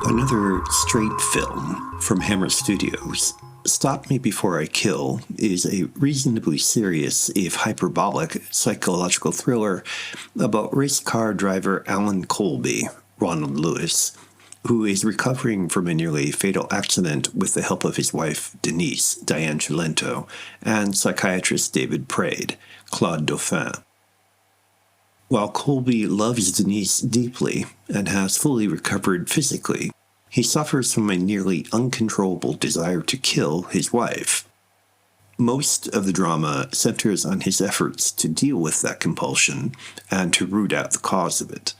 Another straight film from Hammer Studios, Stop Me Before I Kill, is a reasonably serious, if hyperbolic, psychological thriller about race car driver Alan Colby, Ronald Lewis, who is recovering from a nearly fatal accident with the help of his wife, Denise, Diane Cilento, and psychiatrist David Praed, Claude Dauphin. While Colby loves Denise deeply and has fully recovered physically, he suffers from a nearly uncontrollable desire to kill his wife. Most of the drama centers on his efforts to deal with that compulsion and to root out the cause of it.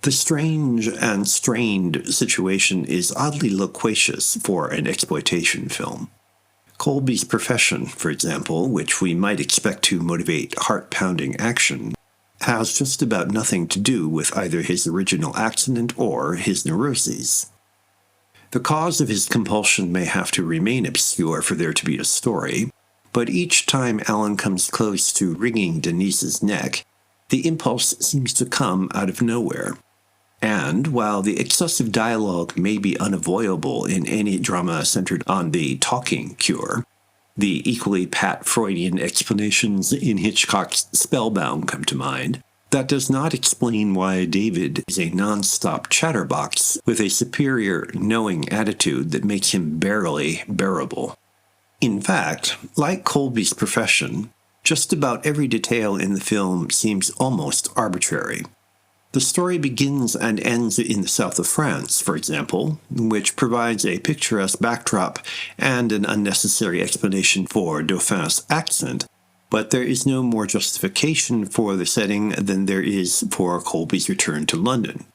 The strange and strained situation is oddly loquacious for an exploitation film. Colby's profession, for example, which we might expect to motivate heart-pounding action, has just about nothing to do with either his original accident or his neuroses. The cause of his compulsion may have to remain obscure for there to be a story, but each time Alan comes close to wringing Denise's neck, the impulse seems to come out of nowhere. And while the excessive dialogue may be unavoidable in any drama centered on the talking cure, the equally pat Freudian explanations in Hitchcock's Spellbound come to mind. That does not explain why David is a non-stop chatterbox with a superior, knowing attitude that makes him barely bearable. In fact, like Colby's profession, just about every detail in the film seems almost arbitrary. The story begins and ends in the south of France, for example, which provides a picturesque backdrop and an unnecessary explanation for Dauphin's accent, but there is no more justification for the setting than there is for Colby's return to London.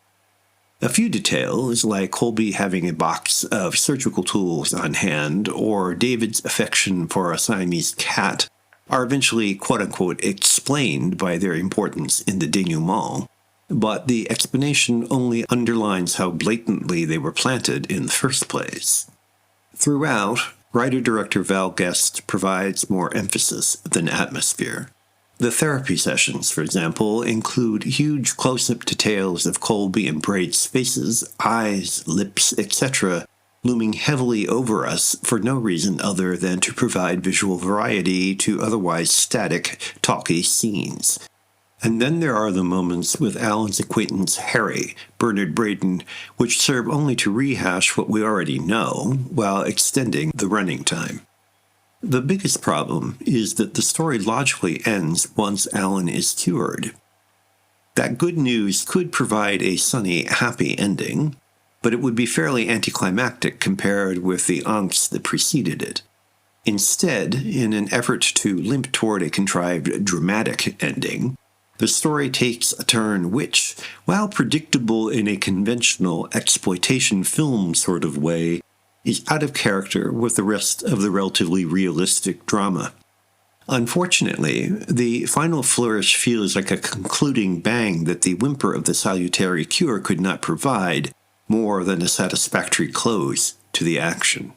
A few details, like Colby having a box of surgical tools on hand, or David's affection for a Siamese cat, are eventually quote-unquote explained by their importance in the denouement, but the explanation only underlines how blatantly they were planted in the first place. Throughout, writer-director Val Guest provides more emphasis than atmosphere. The therapy sessions, for example, include huge close-up details of Colby and Praed's faces, eyes, lips, etc., looming heavily over us for no reason other than to provide visual variety to otherwise static, talky scenes. And then there are the moments with Alan's acquaintance Harry, Bernard Braden, which serve only to rehash what we already know, while extending the running time. The biggest problem is that the story logically ends once Alan is cured. That good news could provide a sunny, happy ending, but it would be fairly anticlimactic compared with the angst that preceded it. Instead, in an effort to limp toward a contrived, dramatic ending, the story takes a turn which, while predictable in a conventional exploitation film sort of way, is out of character with the rest of the relatively realistic drama. Unfortunately, the final flourish feels like a concluding bang that the whimper of the salutary cure could not provide, more than a satisfactory close to the action.